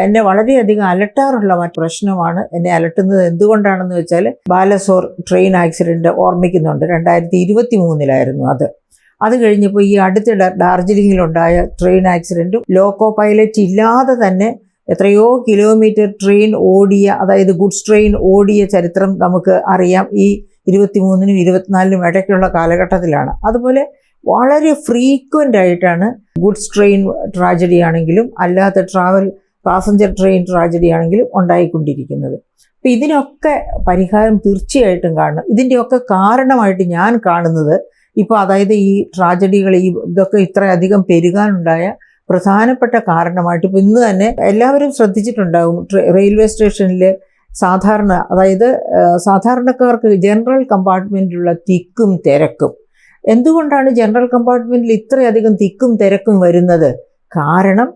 എന്നെ വളരെയധികം അലട്ടാറുള്ള മറ്റു പ്രശ്നമാണ്. എന്നെ അലട്ടുന്നത് എന്തുകൊണ്ടാണെന്ന് വെച്ചാൽ, ബാലസോർ ട്രെയിൻ ആക്സിഡൻറ്റ് ഓർമ്മിക്കുന്നുണ്ട്. 2023 അത് കഴിഞ്ഞപ്പോൾ ഈ അടുത്ത ഡാർജിലിങ്ങിലുണ്ടായ ട്രെയിൻ ആക്സിഡൻറ്റും ലോക്കോ പൈലറ്റ് ഇല്ലാതെ തന്നെ എത്രയോ കിലോമീറ്റർ ട്രെയിൻ ഓടിയ, അതായത് ഗുഡ്സ് ട്രെയിൻ ഓടിയ ചരിത്രം നമുക്ക് അറിയാം. ഈ 23-നും 24-നും ഇടയ്ക്കുള്ള കാലഘട്ടത്തിലാണ്. അതുപോലെ വളരെ ഫ്രീക്വൻ്റ് ആയിട്ടാണ് ഗുഡ്സ് ട്രെയിൻ ട്രാജഡി ആണെങ്കിലും അല്ലാത്ത പാസഞ്ചർ ട്രെയിൻ ട്രാജഡി ആണെങ്കിലും ഉണ്ടായിക്കൊണ്ടിരിക്കുന്നത്. അപ്പോൾ ഇതിനൊക്കെ പരിഹാരം തീർച്ചയായിട്ടും കാണണം. ഇതിൻ്റെയൊക്കെ കാരണമായിട്ട് ഞാൻ കാണുന്നത് ഇപ്പോൾ, അതായത് ഈ ട്രാജഡികൾ ഇതൊക്കെ ഇത്രയധികം പെരുകാനുണ്ടായ പ്രധാനപ്പെട്ട കാരണമായിട്ട് ഇപ്പോൾ ഇന്ന് തന്നെ എല്ലാവരും ശ്രദ്ധിച്ചിട്ടുണ്ടാകും, റെയിൽവേ സ്റ്റേഷനിൽ സാധാരണക്കാർക്ക് ജനറൽ കമ്പാർട്ട്മെൻറ്റിലുള്ള തിക്കും തിരക്കും. എന്തുകൊണ്ടാണ് ജനറൽ കമ്പാർട്ട്മെൻറ്റിൽ ഇത്രയധികം തിക്കും തിരക്കും വരുന്നത്? കാരണം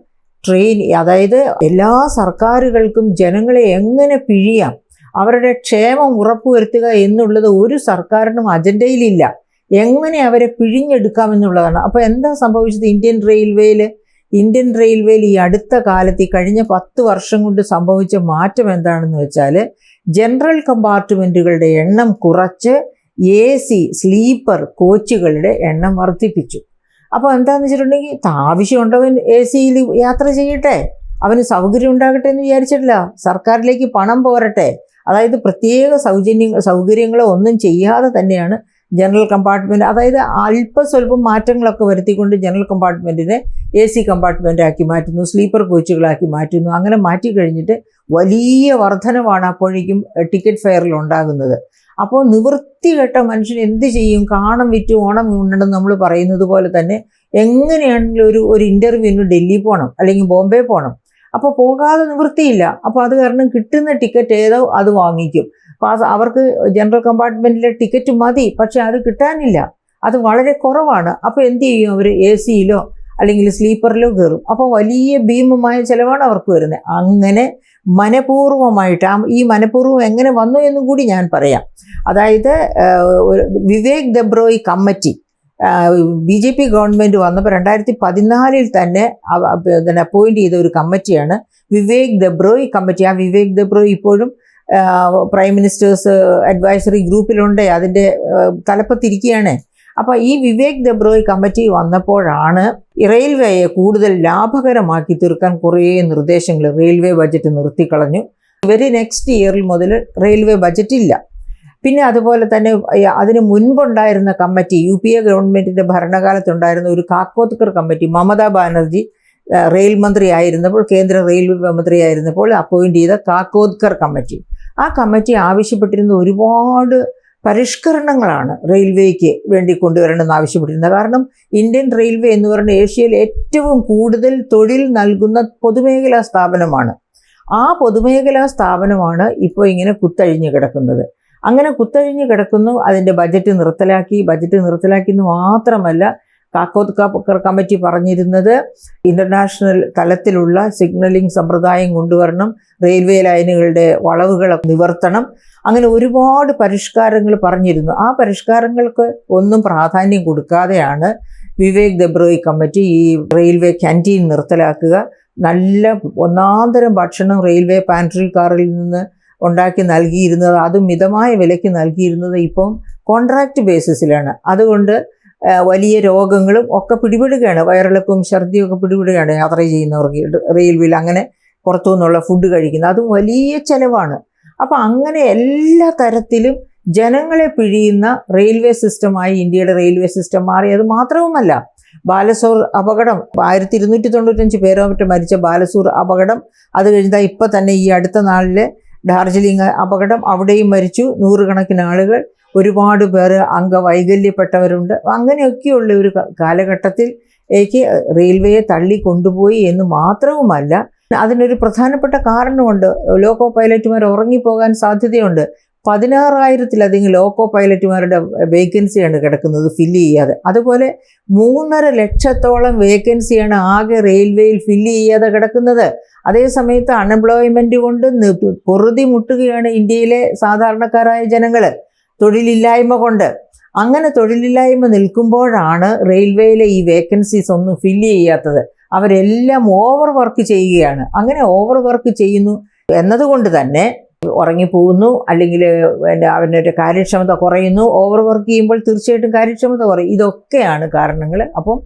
ട്രെയിൻ, അതായത് എല്ലാ സർക്കാരുകൾക്കും ജനങ്ങളെ എങ്ങനെ പിഴിയാം, അവരുടെ ക്ഷേമം ഉറപ്പുവരുത്തുക എന്നുള്ളത് ഒരു സർക്കാരിനും അജണ്ടയിലില്ല. എങ്ങനെ അവരെ പിഴിഞ്ഞെടുക്കാമെന്നുള്ളതാണ്. അപ്പോൾ എന്താ സംഭവിച്ചത്? ഇന്ത്യൻ റെയിൽവേയിൽ ഈ അടുത്ത കാലത്ത്, ഈ കഴിഞ്ഞ 10 വർഷം കൊണ്ട് സംഭവിച്ച മാറ്റം എന്താണെന്ന് വെച്ചാൽ, ജനറൽ കമ്പാർട്ട്മെൻറ്റുകളുടെ എണ്ണം കുറച്ച് AC സ്ലീപ്പർ കോച്ചുകളുടെ എണ്ണം വർദ്ധിപ്പിച്ചു. അപ്പോൾ എന്താണെന്ന് വെച്ചിട്ടുണ്ടെങ്കിൽ, ആവശ്യമുണ്ടവൻ AC-യിൽ യാത്ര ചെയ്യട്ടെ, അവന് സൗകര്യം ഉണ്ടാകട്ടെ എന്ന് വിചാരിച്ചിട്ടില്ല. സർക്കാരിലേക്ക് പണം പോരട്ടെ, അതായത് പ്രത്യേക സൗകര്യങ്ങളോ ഒന്നും ചെയ്യാതെ തന്നെയാണ് ജനറൽ കമ്പാർട്ട്മെൻറ്റ്, അതായത് അല്പസ്വല്പം മാറ്റങ്ങളൊക്കെ വരുത്തിക്കൊണ്ട് ജനറൽ കമ്പാർട്ട്മെൻറ്റിനെ AC കമ്പാർട്ട്മെൻറ്റാക്കി മാറ്റുന്നു, സ്ലീപ്പർ കോച്ചുകളാക്കി മാറ്റുന്നു. അങ്ങനെ മാറ്റി കഴിഞ്ഞിട്ട് വലിയ വർധനവാണ് അപ്പോഴേക്കും ടിക്കറ്റ് ഫെയറിൽ ഉണ്ടാകുന്നത്. അപ്പോൾ നിവൃത്തികെട്ട മനുഷ്യൻ എന്ത് ചെയ്യും? കാണം വിറ്റ് ഓണം ഉണ്ടെന്ന് നമ്മൾ പറയുന്നത് പോലെ തന്നെ എങ്ങനെയാണെങ്കിലും ഒരു ഇൻ്റർവ്യൂവിന് ഡൽഹി പോകണം അല്ലെങ്കിൽ ബോംബെ പോകണം. അപ്പോൾ പോകാതെ നിവൃത്തിയില്ല. അപ്പോൾ അത് കാരണം കിട്ടുന്ന ടിക്കറ്റ് ഏതോ അത് വാങ്ങിക്കും. അപ്പോൾ അവർക്ക് ജനറൽ കമ്പാർട്ട്മെൻറ്റിലെ ടിക്കറ്റ് മതി, പക്ഷെ അത് കിട്ടാനില്ല, അത് വളരെ കുറവാണ്. അപ്പോൾ എന്ത് ചെയ്യും? അവർ AC-യിലോ അല്ലെങ്കിൽ സ്ലീപ്പറിലോ കയറും. അപ്പോൾ വലിയ ഭീമമായ ചിലവാണ് അവർക്ക് വരുന്നത്. അങ്ങനെ മനഃപൂർവ്വമായിട്ട്, ഈ മനഃപൂർവ്വം എങ്ങനെ വന്നു എന്നും കൂടി ഞാൻ പറയാം. അതായത് Vivek Debroy committee, BJP government വന്നപ്പോൾ 2014 തന്നെ അപ്പോയിൻ്റ് ചെയ്ത ഒരു കമ്മിറ്റിയാണ് വിവേക് ദെബ്രോയ് കമ്മിറ്റി. ആ വിവേക് ദെബ്രോയ് ഇപ്പോഴും പ്രൈം മിനിസ്റ്റേഴ്സ് അഡ്വൈസറി ഗ്രൂപ്പിലുണ്ട്, അതിൻ്റെ തലപ്പത്തിരിക്കുകയാണ്. അപ്പോൾ ഈ വിവേക് ദെബ്രോയ് കമ്മിറ്റി വന്നപ്പോഴാണ് റെയിൽവേയെ കൂടുതൽ ലാഭകരമാക്കി തീർക്കാൻ കുറേ നിർദ്ദേശങ്ങൾ, റെയിൽവേ ബജറ്റ് നിർത്തിക്കളഞ്ഞു. നെക്സ്റ്റ് ഇയറിൽ മുതൽ റെയിൽവേ ബജറ്റ് ഇല്ല. പിന്നെ അതുപോലെ തന്നെ അതിന് മുൻപുണ്ടായിരുന്ന കമ്മിറ്റി, UPA ഗവൺമെൻറ്റിൻ്റെ ഭരണകാലത്തുണ്ടായിരുന്ന ഒരു കാക്കോദ്കർ കമ്മിറ്റി, മമതാ ബാനർജി റെയിൽ മന്ത്രി ആയിരുന്നപ്പോൾ, കേന്ദ്ര റെയിൽവേ മന്ത്രി ആയിരുന്നപ്പോൾ അപ്പോയിൻ്റ് ചെയ്ത കാക്കോദ്കർ കമ്മിറ്റി. ആ കമ്മിറ്റി ആവശ്യപ്പെട്ടിരുന്ന ഒരുപാട് പരിഷ്കരണങ്ങളാണ് റെയിൽവേക്ക് വേണ്ടി കൊണ്ടുവരണമെന്ന് ആവശ്യപ്പെട്ടിരുന്നത്. കാരണം ഇന്ത്യൻ റെയിൽവേ എന്ന് പറയുന്നത് ഏഷ്യയിൽ ഏറ്റവും കൂടുതൽ തൊഴിൽ നൽകുന്ന പൊതുമേഖലാ സ്ഥാപനമാണ്. ആ പൊതുമേഖലാ സ്ഥാപനമാണ് ഇപ്പോൾ ഇങ്ങനെ കുത്തഴിഞ്ഞ് കിടക്കുന്നത്. അങ്ങനെ കുത്തഴിഞ്ഞ് കിടക്കുന്നു. അതിൻ്റെ ബജറ്റ് നിർത്തലാക്കിയെന്ന് മാത്രമല്ല, കാക്കോദ്കർ കമ്മിറ്റി പറഞ്ഞിരുന്നത് ഇൻ്റർനാഷണൽ തലത്തിലുള്ള സിഗ്നലിംഗ് സമ്പ്രദായം കൊണ്ടുവരണം, റെയിൽവേ ലൈനുകളുടെ വളവുകളൊക്കെ നിവർത്തണം, അങ്ങനെ ഒരുപാട് പരിഷ്കാരങ്ങൾ പറഞ്ഞിരുന്നു. ആ പരിഷ്കാരങ്ങൾക്ക് ഒന്നും പ്രാധാന്യം കൊടുക്കാതെയാണ് വിവേക് ദെബ്രോയ് കമ്മിറ്റി ഈ റെയിൽവേ ക്യാൻറ്റീൻ നിർത്തലാക്കുക, നല്ല ഒന്നാന്തരം ഭക്ഷണം റെയിൽവേ പാൻട്രി കാറിൽ നിന്ന് ഉണ്ടാക്കി നൽകിയിരുന്നത്, അതും മിതമായ വിലയ്ക്ക് നൽകിയിരുന്നത് ഇപ്പം കോൺട്രാക്റ്റ് ബേസിസിലാണ്. അതുകൊണ്ട് വലിയ രോഗങ്ങളും ഒക്കെ പിടിപെടുകയാണ്, വയറിളക്കവും ഛർദിയൊക്കെ പിടിപെടുകയാണ് യാത്ര ചെയ്യുന്നവർക്ക് റെയിൽവേയിൽ. അങ്ങനെ പുറത്തു നിന്നുള്ള ഫുഡ് കഴിക്കുന്നത്, അതും വലിയ ചിലവാണ്. അപ്പോൾ അങ്ങനെ എല്ലാ തരത്തിലും ജനങ്ങളെ പിഴിയുന്ന റെയിൽവേ സിസ്റ്റമായി ഇന്ത്യയുടെ റെയിൽവേ സിസ്റ്റം മാറി. അത് മാത്രവുമല്ല, ബാലസോർ അപകടം, 1295 പേരോ മറ്റും മരിച്ച ബാലസോർ അപകടം, അത് കഴിഞ്ഞാൽ ഇപ്പം തന്നെ ഈ അടുത്ത നാളിൽ ഡാർജിലിംഗ് അപകടം, അവിടെയും മരിച്ചു നൂറുകണക്കിന് ആളുകൾ, ഒരുപാട് പേർ അംഗവൈകല്യപ്പെട്ടവരുണ്ട്. അങ്ങനെയൊക്കെയുള്ള ഒരു കാലഘട്ടത്തിൽ റെയിൽവേയെ തള്ളിക്കൊണ്ടുപോയി എന്ന് മാത്രവുമല്ല, അതിനൊരു പ്രധാനപ്പെട്ട കാരണമുണ്ട്. ലോക്കോ പൈലറ്റുമാർ ഉറങ്ങിപ്പോകാൻ സാധ്യതയുണ്ട്. 16,000-ലധികം ലോക്കോ പൈലറ്റുമാരുടെ വേക്കൻസിയാണ് കിടക്കുന്നത് ഫില്ല് ചെയ്യാതെ. അതുപോലെ 3.5 ലക്ഷത്തോളം വേക്കൻസിയാണ് ആകെ റെയിൽവേയിൽ ഫില്ല് ചെയ്യാതെ കിടക്കുന്നത്. അതേസമയത്ത് അൺഎംപ്ലോയ്മെൻറ്റ് കൊണ്ട് പൊറുതി മുട്ടുകയാണ് ഇന്ത്യയിലെ സാധാരണക്കാരായ ജനങ്ങൾ, തൊഴിലില്ലായ്മ കൊണ്ട്. അങ്ങനെ തൊഴിലില്ലായ്മ നിൽക്കുമ്പോഴാണ് റെയിൽവേയിലെ ഈ വേക്കൻസീസ് ഒന്നും ഫില്ല് ചെയ്യാത്തത്. അവരെല്ലാം ഓവർ വർക്ക് ചെയ്യുകയാണ്. അങ്ങനെ ഓവർ വർക്ക് ചെയ്യുന്നു എന്നതുകൊണ്ട് തന്നെ ഉറങ്ങിപ്പോകുന്നു, അല്ലെങ്കിൽ അവൻ്റെ കാര്യക്ഷമത കുറയുന്നു. ഓവർ വർക്ക് ചെയ്യുമ്പോൾ തീർച്ചയായിട്ടും കാര്യക്ഷമത കുറയും. ഇതൊക്കെയാണ് കാരണങ്ങൾ. അപ്പം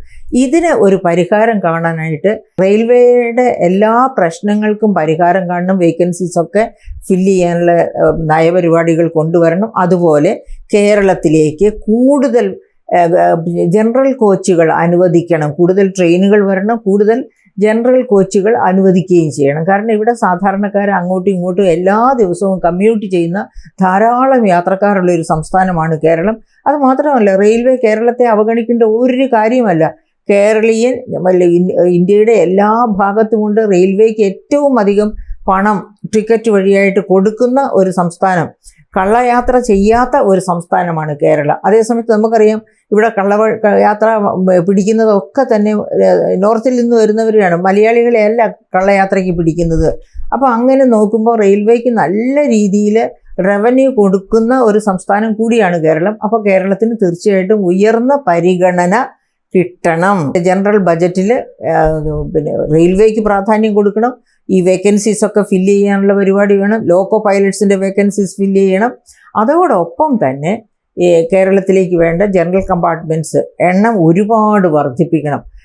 ഇതിന് ഒരു പരിഹാരം കാണാനായിട്ട് റെയിൽവേയുടെ എല്ലാ പ്രശ്നങ്ങൾക്കും പരിഹാരം കാണണം. വേക്കൻസീസൊക്കെ ഫില്ല് ചെയ്യാനുള്ള നയപരിപാടികൾ കൊണ്ടുവരണം. അതുപോലെ കേരളത്തിലേക്ക് കൂടുതൽ ജനറൽ കോച്ചുകൾ അനുവദിക്കണം. കൂടുതൽ ട്രെയിനുകൾ വരണം. കൂടുതൽ ജനറൽ കോച്ചുകൾ അനുവദിക്കുകയും ചെയ്യണം. കാരണം ഇവിടെ സാധാരണക്കാർ അങ്ങോട്ടും ഇങ്ങോട്ടും എല്ലാ ദിവസവും കമ്മ്യൂട്ട് ചെയ്യുന്ന ധാരാളം യാത്രക്കാരുള്ള ഒരു സംസ്ഥാനമാണ് കേരളം. അത് മാത്രമല്ല, റെയിൽവേ കേരളത്തെ അവഗണിക്കേണ്ട ഒരു കാര്യമല്ല. കേരളീയൻ ഇന്ത്യയുടെ എല്ലാ ഭാഗത്തുമുണ്ട്. റെയിൽവേക്ക് ഏറ്റവും അധികം പണം ടിക്കറ്റ് വഴിയായിട്ട് കൊടുക്കുന്ന ഒരു സംസ്ഥാനം, കള്ളയാത്ര ചെയ്യാത്ത ഒരു സംസ്ഥാനമാണ് കേരളം. അതേസമയത്ത് നമുക്കറിയാം, ഇവിടെ യാത്ര പിടിക്കുന്നതൊക്കെ തന്നെ നോർത്തിൽ നിന്ന് വരുന്നവരാണ്. മലയാളികളെ അല്ല കള്ളയാത്രയ്ക്ക് പിടിക്കുന്നത്. അപ്പോൾ അങ്ങനെ നോക്കുമ്പോൾ റെയിൽവേക്ക് നല്ല രീതിയിൽ റവന്യൂ കൊടുക്കുന്ന ഒരു സംസ്ഥാനം കൂടിയാണ് കേരളം. അപ്പോൾ കേരളത്തിന് തീർച്ചയായിട്ടും ഉയർന്ന പരിഗണന കിട്ടണം. ജനറൽ ബജറ്റിൽ റെയിൽവേക്ക് പ്രാധാന്യം കൊടുക്കണം. ഈ വേക്കൻസീസൊക്കെ ഫില്ല് ചെയ്യാനുള്ള പരിപാടി വേണം. ലോക്കോ പൈലറ്റ്സിൻ്റെ വേക്കൻസീസ് ഫില്ല് ചെയ്യണം. അതോടൊപ്പം തന്നെ കേരളത്തിലേക്ക് വേണ്ട ജനറൽ കമ്പാർട്ട്മെൻറ്റ്സ് എണ്ണം ഒരുപാട് വർദ്ധിപ്പിക്കണം.